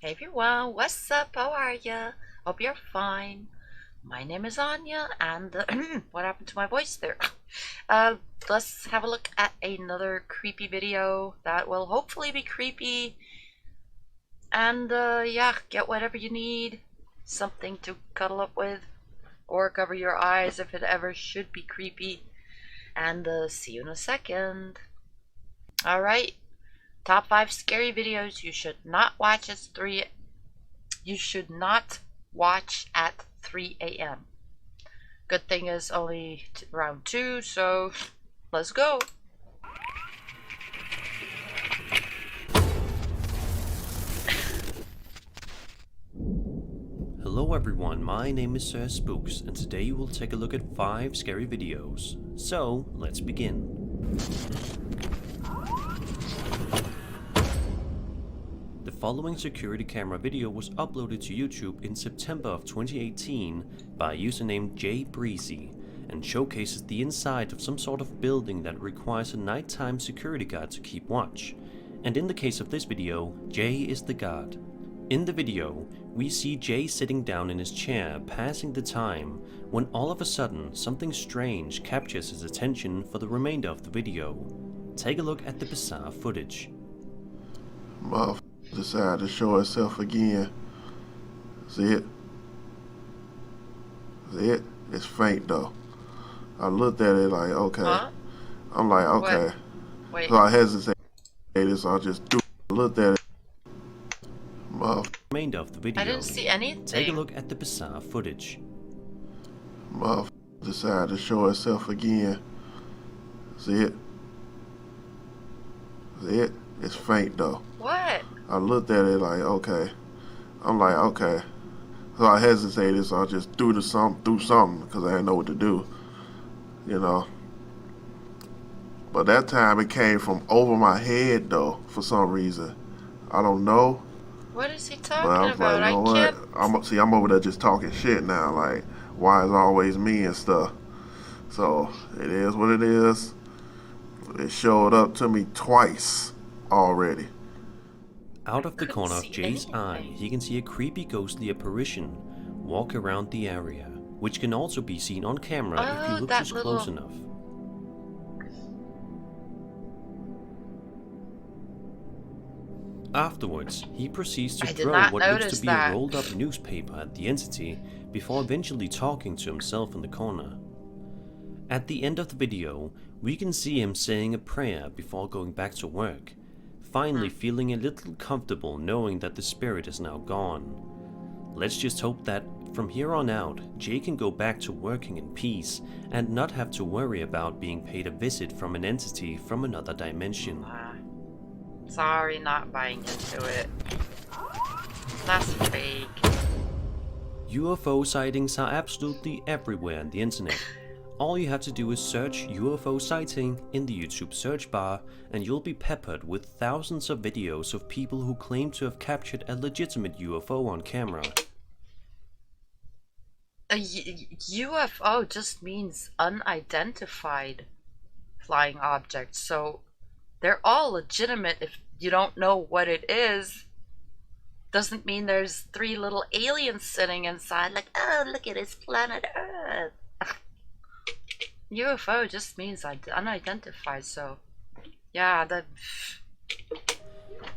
Hey everyone, what's up? How are ya? Hope you're fine. My name is Anya, and what happened to my voice there? Uh, let's have a look at another creepy video that will hopefully be creepy. And yeah, get whatever you need, something to cuddle up with, or cover your eyes if it ever should be creepy. And see you in a second. All right, top 5 scary videos you should not watch at 3 at 3 a.m. Good thing is only round 2, so let's go. Hello everyone, my name is Sir Spooks, and today we'll take a look at 5 scary videos. So, let's begin. The following security camera video was uploaded to YouTube in September of 2018 by a username JBreezy and showcases the inside of some sort of building that requires a nighttime security guard to keep watch. And in the case of this video, Jay is the guard. In the video, we see Jay sitting down in his chair passing the time when all of a sudden something strange captures his attention for the remainder of the video. Take a look at the bizarre footage. Motherfucker decided to show itself again. See it? See it? It's faint though. I looked at it like, okay. Huh? I'm like, okay. Wait. So I hesitated, so I just looked at it. Remainder of the video. I didn't see anything. Take a look at the bizarre footage. Motherfucker decided to show itself again. See it? See it? It's faint though. What? I looked at it like, okay. I'm like, okay. So I hesitated, so I just threw something because I didn't know what to do. You know. But that time it came from over my head though, for some reason. I don't know. What is he But talking I was about? like, you know what? I'm over there just talking shit now. Like, why is it always me and stuff? So it is what it is. It showed up to me twice already. Out of the corner of Jay's eye, he can see a creepy ghostly apparition walk around the area, which can also be seen on camera if you look just close enough. Afterwards, he proceeds to throw what looks to be a rolled up newspaper at the entity before eventually talking to himself in the corner. At the end of the video, we can see him saying a prayer before going back to work, finally feeling a little comfortable knowing that the spirit is now gone. Let's just hope that from here on out, Jay can go back to working in peace and not have to worry about being paid a visit from an entity from another dimension. Sorry, not buying into it. That's fake. UFO sightings are absolutely everywhere on the internet. All you have to do is search UFO sighting in the YouTube search bar and you'll be peppered with thousands of videos of people who claim to have captured a legitimate UFO on camera. A UFO just means unidentified flying object, so they're all legitimate. If you don't know what it is, doesn't mean there's 3 little aliens sitting inside like, oh, look at this planet Earth. UFO just means unidentified, so yeah,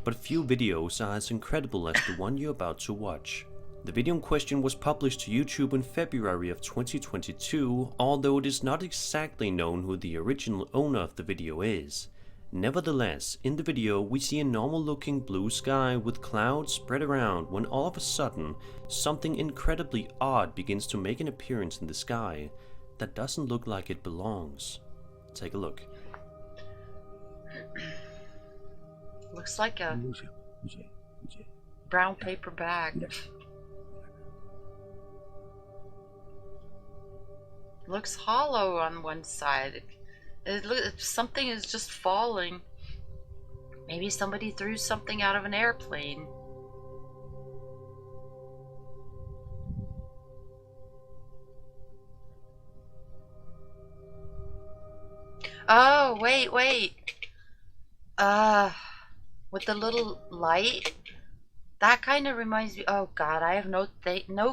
But few videos are as incredible as the one you're about to watch. The video in question was published to YouTube in February of 2022, although it is not exactly known who the original owner of the video is. Nevertheless, in the video we see a normal looking blue sky with clouds spread around when all of a sudden something incredibly odd begins to make an appearance in the sky that doesn't look like it belongs. Take a look. looks like a brown paper bag. Looks hollow on one side. Something is just falling. Maybe somebody threw something out of an airplane. Oh, wait. With the little light, That kind of reminds me. Oh God, I have no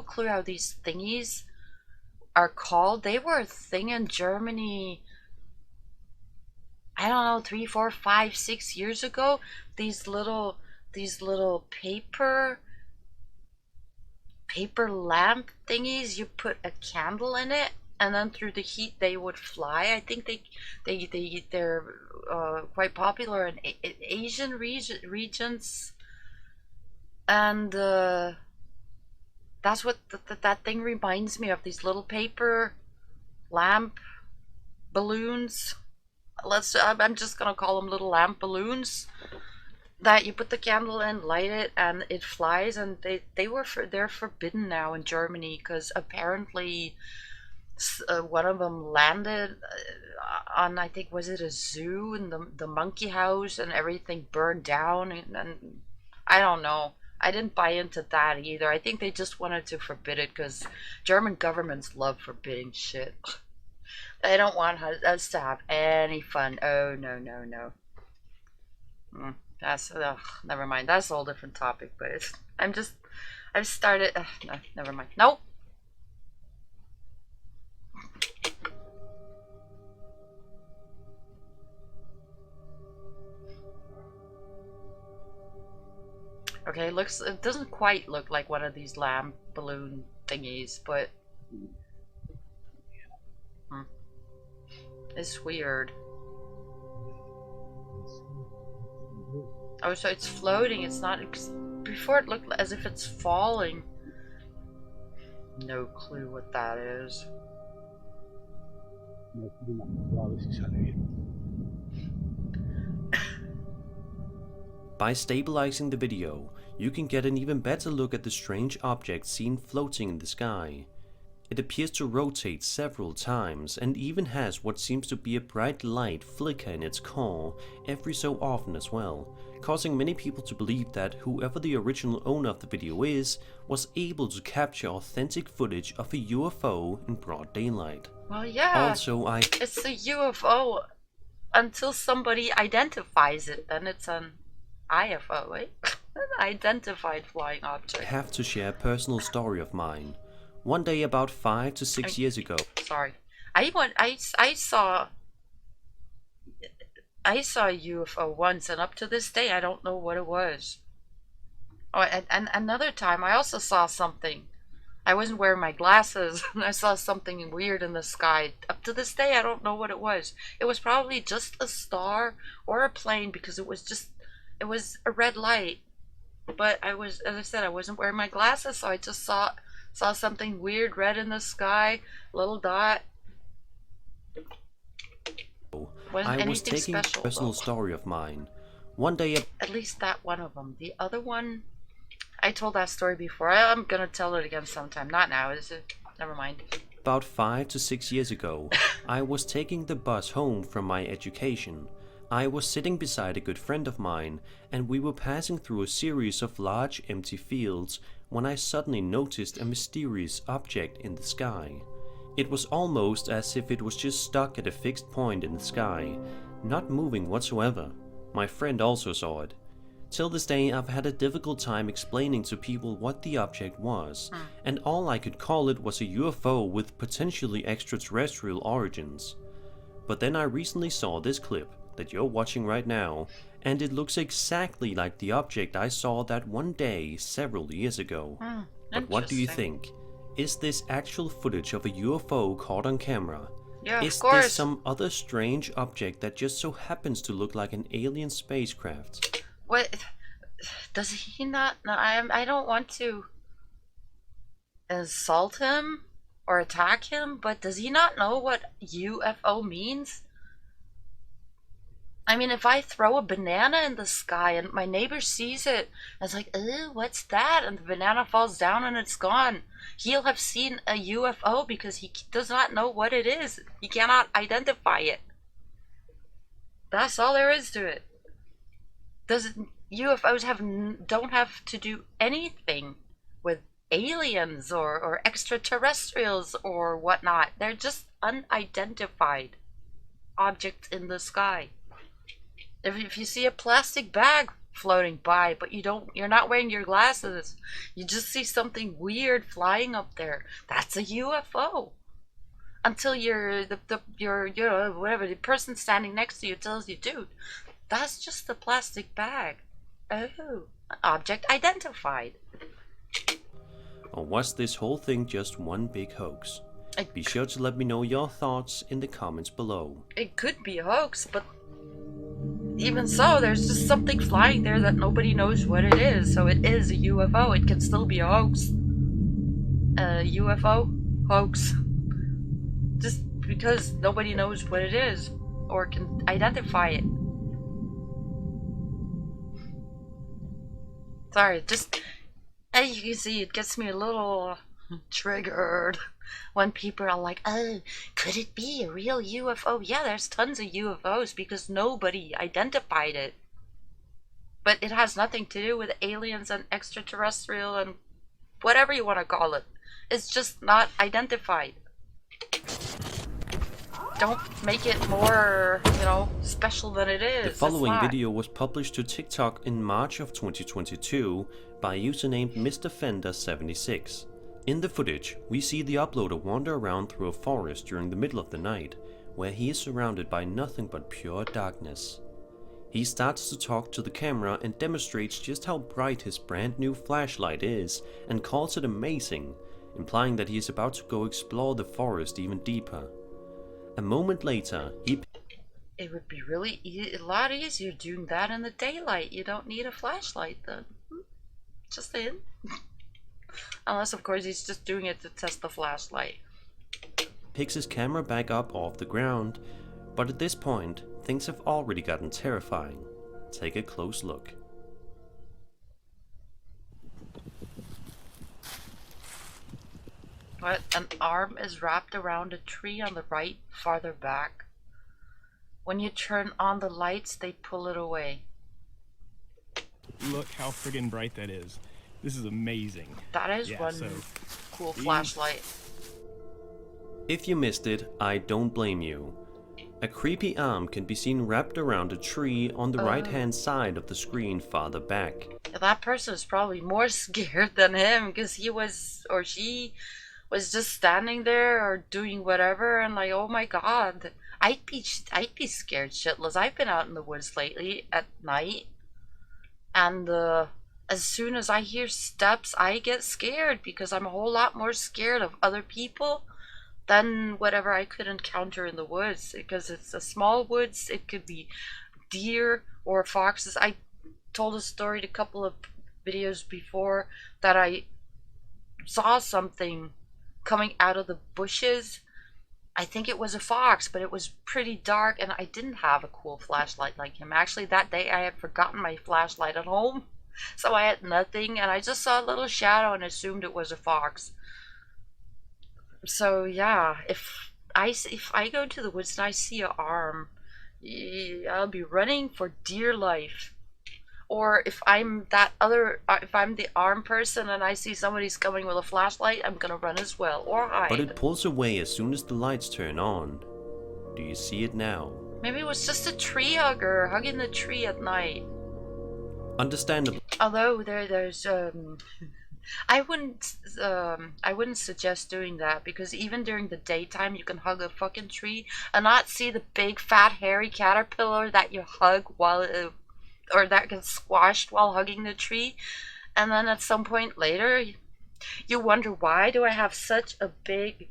clue how these thingies are called. They were a thing in Germany. I don't know, 3, 4, 5, 6 years ago. These little paper lamp thingies. You put a candle in it, and then through the heat they would fly. I think they're quite popular in Asian regions, and that's what that thing reminds me of. These little paper lamp balloons. I'm just gonna call them little lamp balloons that you put the candle in, light it, and it flies. And they're forbidden now in Germany because apparently one of them landed on, I think, was it a zoo, and the monkey house, and everything burned down, and I don't know. I didn't buy into that either. I think they just wanted to forbid it because German governments love forbidding shit. They don't want us to have any fun. Oh, no, no, no. That's, never mind. That's a whole different topic, but I've started, no, never mind. Nope. Okay, it doesn't quite look like one of these lamp balloon thingies, but it's weird. Oh, so it's floating. It's not. Before it looked as if it's falling. No clue what that is. By stabilizing the video, you can get an even better look at the strange object seen floating in the sky. It appears to rotate several times and even has what seems to be a bright light flicker in its core every so often as well, causing many people to believe that whoever the original owner of the video is was able to capture authentic footage of a UFO in broad daylight. Well, yeah. Also, it's a UFO until somebody identifies it, then it's an IFO, eh? An identified flying object. I have to share a personal story of mine. One day about 5 to 6 years ago. Sorry. I saw a UFO once, and up to this day I don't know what it was. Oh, and another time I also saw something. I wasn't wearing my glasses and I saw something weird in the sky. Up to this day I don't know what it was. It was probably just a star or a plane, because it was a red light. But as I said, I wasn't wearing my glasses, so I just saw something weird red in the sky, little dot. I was taking a personal story of mine. One day, at least that one of them. The other one, I told that story before. I'm gonna tell it again sometime. Not now, is it? Never mind. About 5 to 6 years ago, I was taking the bus home from my education. I was sitting beside a good friend of mine, and we were passing through a series of large empty fields when I suddenly noticed a mysterious object in the sky. It was almost as if it was just stuck at a fixed point in the sky, not moving whatsoever. My friend also saw it. Till this day, I've had a difficult time explaining to people what the object was, and all I could call it was a UFO with potentially extraterrestrial origins. But then I recently saw this clip that you're watching right now, and it looks exactly like the object I saw that one day several years ago. But what do you think? Is this actual footage of a UFO caught on camera? Yeah, Is of course. this some other strange object that just so happens to look like an alien spacecraft? What? Does he not? No, I don't want to insult him or attack him, but does he not know what UFO means? I mean, if I throw a banana in the sky and my neighbor sees it, and it's like, ew, what's that? And the banana falls down and it's gone. He'll have seen a UFO because he does not know what it is. He cannot identify it. That's all there is to it. UFOs don't have to do anything with aliens or extraterrestrials or whatnot. They're just unidentified objects in the sky. If you see a plastic bag floating by, but you're not wearing your glasses. You just see something weird flying up there. That's a UFO. Until whatever, the person standing next to you tells you, dude, that's just a plastic bag. Oh, object identified. Or was this whole thing just one big hoax? Be sure to let me know your thoughts in the comments below. It could be a hoax, but even so, there's just something flying there that nobody knows what it is. So it is a UFO. It can still be a hoax. UFO hoax. Just because nobody knows what it is or can identify it. Sorry, just as you can see, it gets me a little triggered when people are like, oh, could it be a real UFO? Yeah, there's tons of UFOs because nobody identified it. But it has nothing to do with aliens and extraterrestrial and whatever you want to call it. It's just not identified. Don't make it more, special than it is. The following video was published to TikTok in March of 2022 by a user named MrFender76. In the footage, we see the uploader wander around through a forest during the middle of the night, where he is surrounded by nothing but pure darkness. He starts to talk to the camera and demonstrates just how bright his brand new flashlight is and calls it amazing, implying that he is about to go explore the forest even deeper. A moment later, It would be really a lot easier doing that in the daylight. You don't need a flashlight then. Just in. Unless, of course, he's just doing it to test the flashlight. Picks his camera back up off the ground, but at this point, things have already gotten terrifying. Take a close look. What? An arm is wrapped around a tree on the right, farther back. When you turn on the lights, they pull it away. Look how friggin' bright that is. This is amazing. That is cool flashlight. If you missed it, I don't blame you. A creepy arm can be seen wrapped around a tree on the right-hand side of the screen farther back. That person is probably more scared than him because he was, or she was just standing there or doing whatever and like, oh my god. I'd be scared shitless. I've been out in the woods lately at night and as soon as I hear steps, I get scared because I'm a whole lot more scared of other people than whatever I could encounter in the woods, because it's a small woods. It could be deer or foxes. I told a story a couple of videos before that I saw something coming out of the bushes. I think it was a fox, but it was pretty dark and I didn't have a cool flashlight like him. Actually, that day I had forgotten my flashlight at home, so I had nothing and I just saw a little shadow and assumed it was a fox. So yeah, if I go to the woods and I see an arm, I'll be running for dear life. Or if I'm the arm person and I see somebody's coming with a flashlight, I'm gonna run as well, or hide. But it pulls away as soon as the lights turn on. Do you see it now? Maybe it was just a tree hugger hugging the tree at night. Understandable. Although there's I wouldn't suggest doing that, because even during the daytime you can hug a fucking tree and not see the big fat hairy caterpillar that you hug while or that gets squashed while hugging the tree, and then at some point later you wonder, why do I have such a big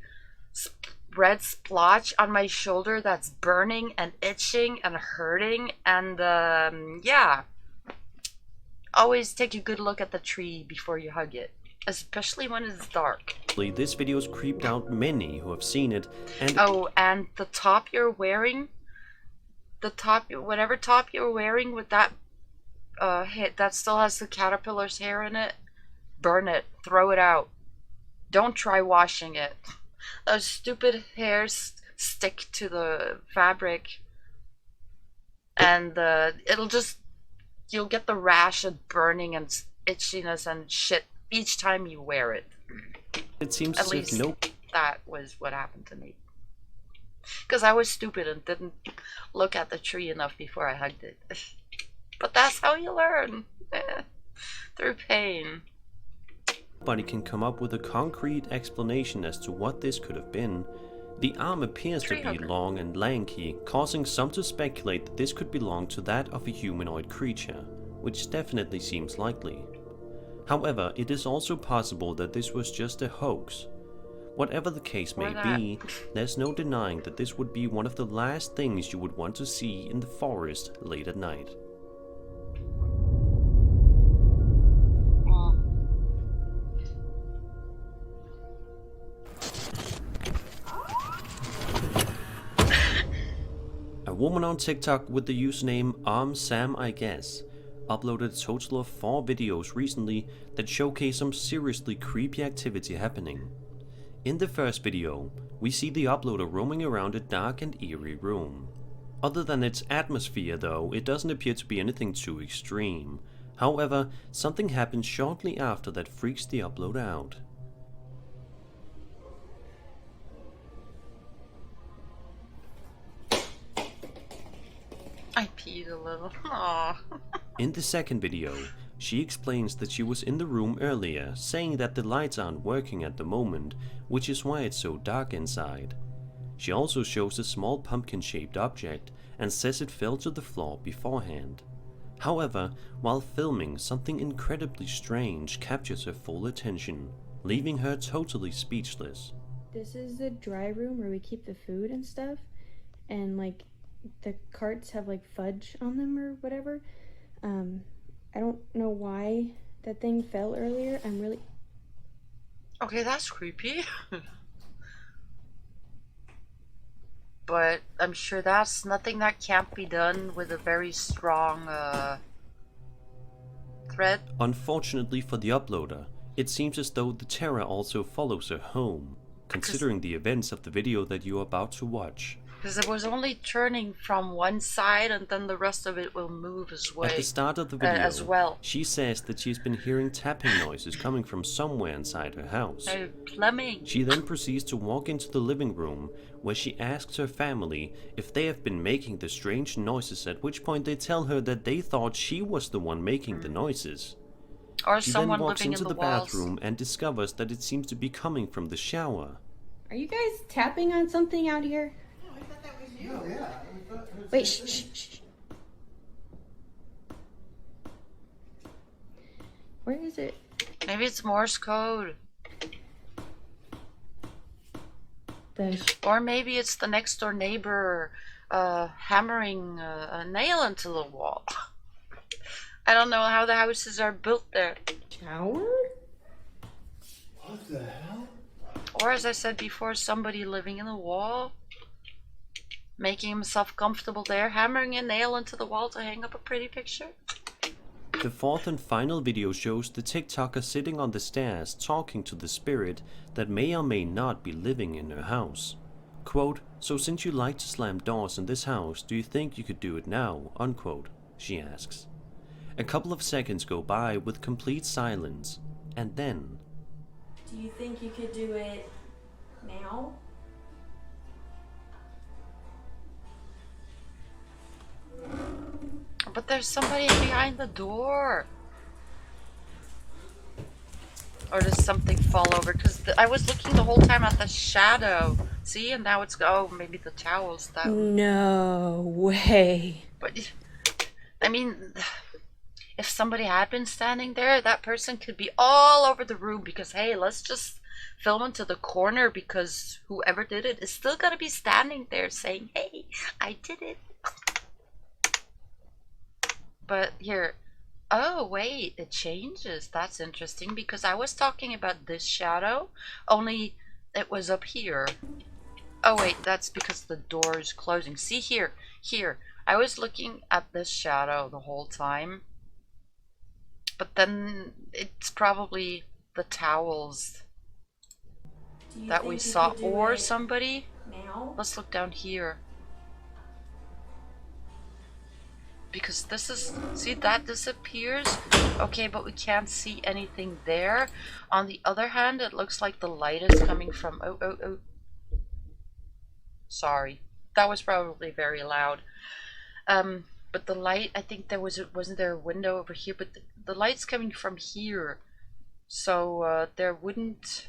red splotch on my shoulder that's burning and itching and hurting? And yeah, always take a good look at the tree before you hug it, especially when it's dark. This video has creeped out many who have seen it, and and the top you're wearing, whatever top you're wearing with that that still has the caterpillar's hair in it, burn it, throw it out. Don't try washing it. Those stupid hairs stick to the fabric and you'll get the rash and burning and itchiness and shit each time you wear it. It seems at least that was what happened to me, because I was stupid and didn't look at the tree enough before I hugged it. But that's how you learn. Through pain. Nobody can come up with a concrete explanation as to what this could have been. The arm appears to be long and lanky, causing some to speculate that this could belong to that of a humanoid creature, which definitely seems likely. However, it is also possible that this was just a hoax. Whatever the case may be, there's no denying that this would be one of the last things you would want to see in the forest late at night. A woman on TikTok with the username Sam I guess uploaded a total of 4 videos recently that showcase some seriously creepy activity happening. In the first video, we see the uploader roaming around a dark and eerie room. Other than its atmosphere though, it doesn't appear to be anything too extreme. However, something happens shortly after that freaks the uploader out. I peed a little. Aww. In the second video, she explains that she was in the room earlier, saying that the lights aren't working at the moment, which is why it's so dark inside. She also shows a small pumpkin-shaped object and says it fell to the floor beforehand. However, while filming, something incredibly strange captures her full attention, leaving her totally speechless. This is the dry room where we keep the food and stuff, and like the carts have like fudge on them or whatever. I don't know why that thing fell earlier. I'm really... Okay, that's creepy. But I'm sure that's nothing that can't be done with a very strong thread. Unfortunately for the uploader, it seems as though the terror also follows her home, considering the events of the video that you are about to watch. Because it was only turning from one side and then the rest of it will move as well. At the start of the video, as well. She says that she's been hearing tapping noises coming from somewhere inside her house. Plumbing. She then proceeds to walk into the living room, where she asks her family if they have been making the strange noises, at which point they tell her that they thought she was the one making the noises. Or she someone then walks living into in the walls. bathroom and discovers that it seems to be coming from the shower. Are you guys tapping on something out here? Oh, yeah. Wait, shh, shh, shh. Where is it? Maybe it's Morse code. Or maybe it's the next door neighbor hammering a nail into the wall. I don't know how the houses are built there. Shower? What the hell? Or as I said before, somebody living in the wall. Making himself comfortable there, hammering a nail into the wall to hang up a pretty picture. The fourth and final video shows the TikToker sitting on the stairs talking to the spirit that may or may not be living in her house. Quote, "So since you like to slam doors in this house, do you think you could do it now?" Unquote, she asks. A couple of seconds go by with complete silence, and then... Do you think you could do it now? But there's somebody behind the door. Or does something fall over? Because I was looking the whole time at the shadow. See, and now it's oh, maybe the towel's down. No way. But I mean, if somebody had been standing there, that person could be all over the room. Because hey, let's just film into the corner because whoever did it is still gonna be standing there saying, "Hey, I did it." But here, oh wait, it changes. That's interesting because I was talking about this shadow, only it was up here. Oh wait, that's because the door is closing. See here, I was looking at this shadow the whole time. But then it's probably the towels that we saw or somebody. Now? Let's look down here. Because this is, see, that disappears. Okay, but we can't see anything there. On the other hand, it looks like the light is coming from, oh. Sorry, that was probably very loud. But the light, I think wasn't there a window over here, but the light's coming from here. So there wouldn't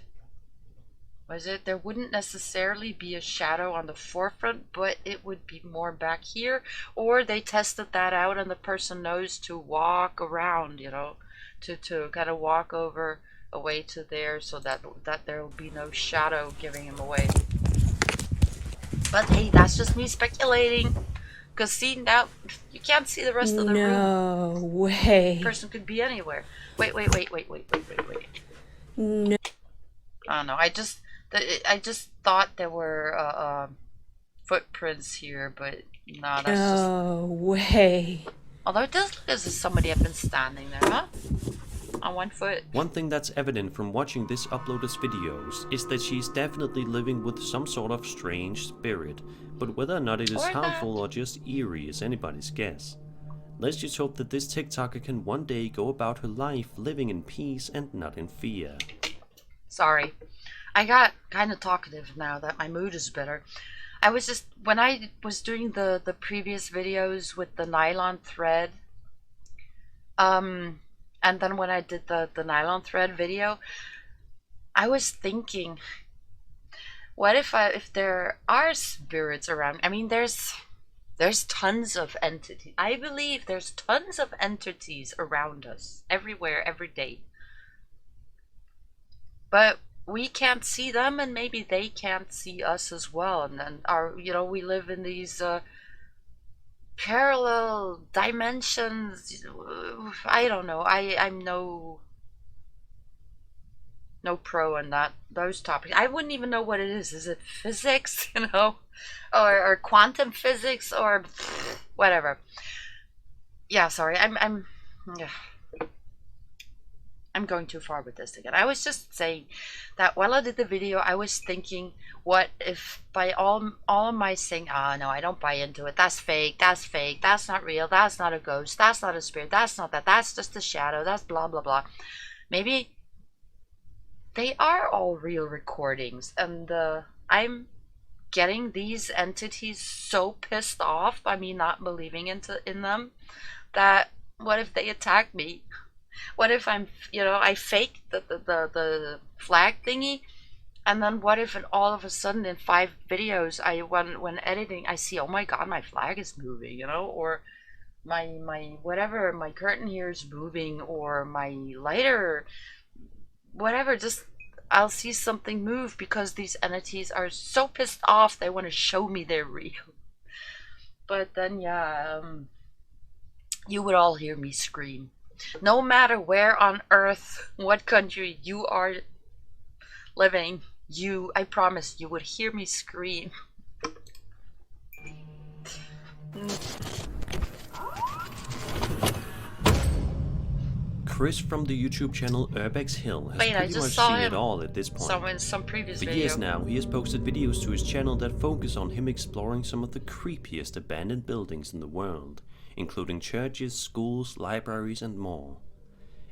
necessarily be a shadow on the forefront, but it would be more back here. Or they tested that out and the person knows to walk around, you know, to kind of walk over away to there so that there will be no shadow giving him away. But hey, that's just me speculating. Because see, now you can't see the rest of the room. No way. The person could be anywhere. Wait. No. I don't know. I just thought there were footprints here, but no, that's just. No way. Although it does look as if somebody had been standing there, huh? On one foot. One thing that's evident from watching this uploader's videos is that she's definitely living with some sort of strange spirit, but whether or not it is harmful or just eerie is anybody's guess. Let's just hope that this TikToker can one day go about her life living in peace and not in fear. Sorry. I got kind of talkative now that my mood is better. I was just, when I was doing the previous videos with the nylon thread, and then when I did the nylon thread video, I was thinking, what if there are spirits around? I mean, there's tons of entities. I believe there's tons of entities around us, everywhere, every day. But we can't see them, and maybe they can't see us as well. And then we live in these parallel dimensions. I don't know. I'm no pro on those topics. I wouldn't even know what it is. Is it physics, you know, or quantum physics, or whatever? Yeah, sorry. I'm going too far with this again. I was just saying that while I did the video, I was thinking, what if by all of my saying, no, I don't buy into it, that's fake, that's not real, that's not a ghost, that's not a spirit, that's not that, that's just a shadow, that's blah blah blah. Maybe they are all real recordings, and I'm getting these entities so pissed off by me not believing in them, that what if they attack me? What if I fake the flag thingy, and then what if all of a sudden in 5 videos when editing I see, oh my god, my flag is moving, you know, or my whatever, my curtain here is moving, or my lighter, whatever, just I'll see something move because these entities are so pissed off they want to show me they're real. But then you would all hear me scream. No matter where on earth, what country you are living, I promise you would hear me scream. Chris from the YouTube channel Urbex Hill has Wait, pretty much seen it all at this point. In some previous For video. years now, he has posted videos to his channel that focus on him exploring some of the creepiest abandoned buildings in the world, including churches, schools, libraries, and more.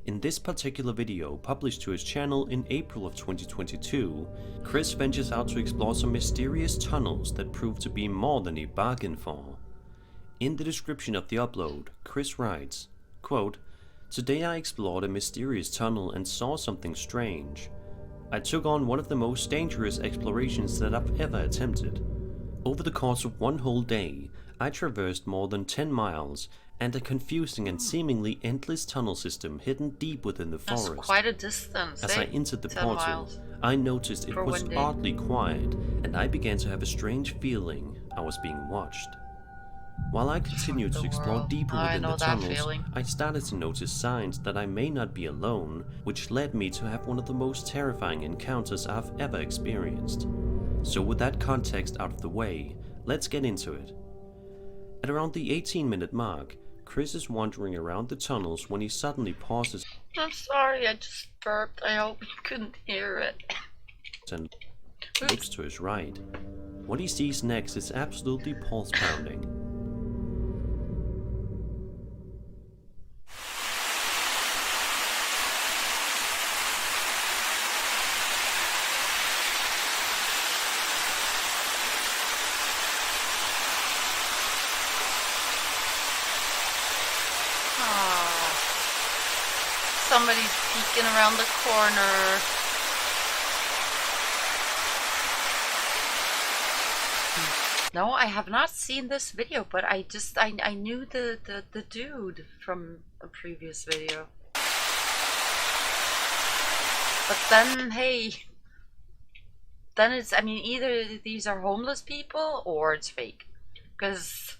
In this particular video, published to his channel in April of 2022, Chris ventures out to explore some mysterious tunnels that prove to be more than he bargained for. In the description of the upload, Chris writes, quote, "Today I explored a mysterious tunnel and saw something strange. I took on one of the most dangerous explorations that I've ever attempted. Over the course of one whole day, I traversed more than 10 miles and a confusing and seemingly endless tunnel system hidden deep within the forest. That's quite a distance. As I entered the 10 portal, miles. I noticed it For was one day. oddly quiet, and I began to have a strange feeling I was being watched. While I continued to explore deeper I within know the that tunnels, feeling. I started to notice signs that I may not be alone, which led me to have one of the most terrifying encounters I've ever experienced. So with that context out of the way, let's get into it. At around the 18-minute mark, Chris is wandering around the tunnels when he suddenly pauses I'm sorry, I just burped. I hope you couldn't hear it. and looks to his right. What he sees next is absolutely pulse-pounding. somebody's peeking around the corner. No, I have not seen this video, but I knew the dude from a previous video. But then, hey, then it's, I mean, either these are homeless people or it's fake. Because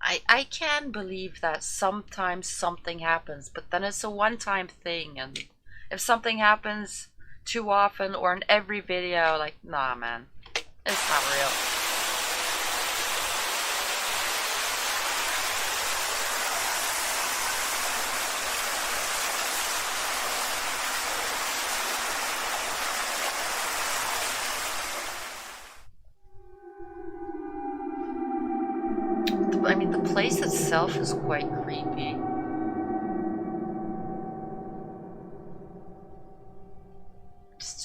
I can believe that sometimes something happens, but then it's a one-time thing, and if something happens too often or in every video, like, nah, man, it's not real. I mean, the place itself is quite creepy.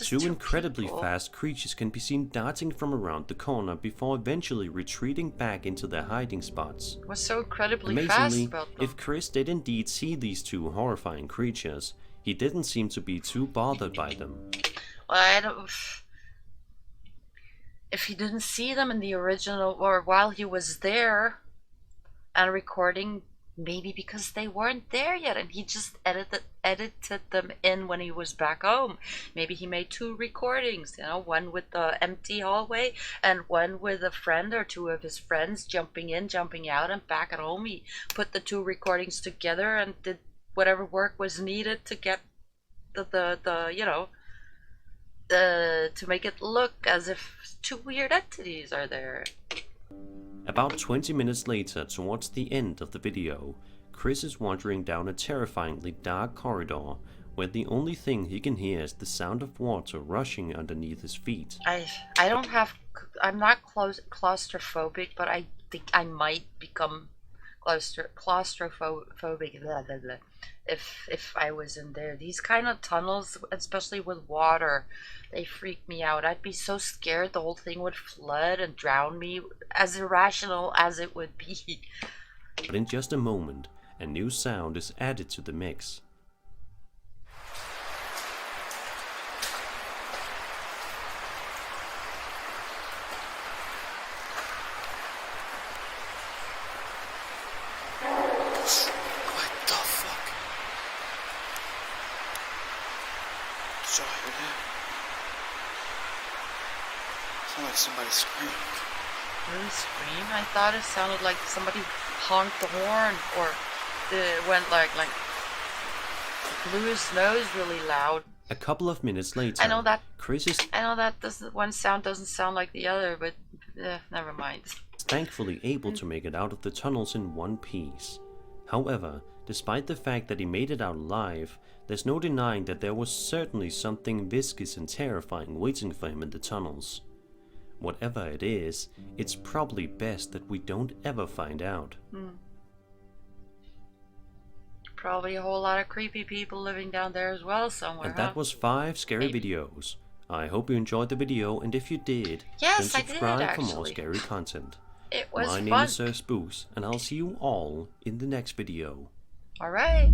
Two incredibly fast creatures can be seen darting from around the corner before eventually retreating back into their hiding spots. What's so incredibly fast Amazingly, about them? if Chris did indeed see these two horrifying creatures, he didn't seem to be too bothered by them. Well, I don't... If he didn't see them in the original, or while he was there and recording, maybe because they weren't there yet and he just edited them in when he was back home. Maybe he made 2 recordings, you know, one with the empty hallway and one with a friend or 2 of his friends jumping in, jumping out, and back at home he put the 2 recordings together and did whatever work was needed to get the you know, to make it look as if 2 weird entities are there. About 20 minutes later, towards the end of the video, Chris is wandering down a terrifyingly dark corridor where the only thing he can hear is the sound of water rushing underneath his feet. I'm not claustrophobic, but I think I might become claustrophobic blah, blah, blah, if I was in there. These kind of tunnels, especially with water, they freak me out. I'd be so scared the whole thing would flood and drown me, as irrational as it would be. But in just a moment, a new sound is added to the mix. What the fuck? Did y'all hear that? Sounded like somebody screamed. Really scream? I thought it sounded like somebody honked the horn or went like blew his nose really loud. A couple of minutes later, I know that one sound doesn't sound like the other, but never mind. Thankfully able to make it out of the tunnels in one piece. However, despite the fact that he made it out alive, there's no denying that there was certainly something viscous and terrifying waiting for him in the tunnels. Whatever it is, it's probably best that we don't ever find out. Probably a whole lot of creepy people living down there as well somewhere. And that was 5 scary videos. I hope you enjoyed the video, and if you did, yes, then subscribe I did, for more actually. scary content. It was My fun. name is Sir Spooks, and I'll see you all in the next video. Alright.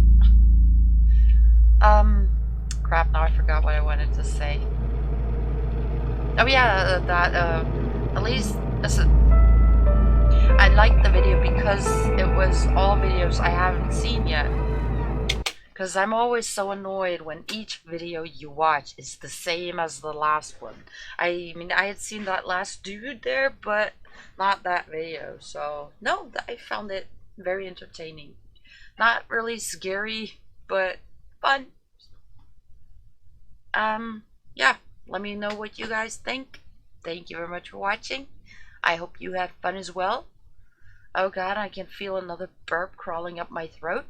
Crap, now I forgot what I wanted to say. Oh yeah, at least, I liked the video because it was all videos I haven't seen yet. Because I'm always so annoyed when each video you watch is the same as the last one. I mean, I had seen that last dude there, but not that video. So, no, I found it very entertaining. Not really scary, but fun. Yeah, let me know what you guys think. Thank you very much for watching. I hope you had fun as well. Oh god, I can feel another burp crawling up my throat.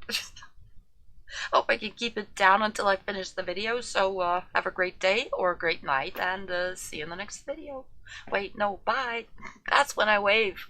Hope I can keep it down until I finish the video. So have a great day or a great night, and see you in the next video. Wait, no, bye. That's when I wave.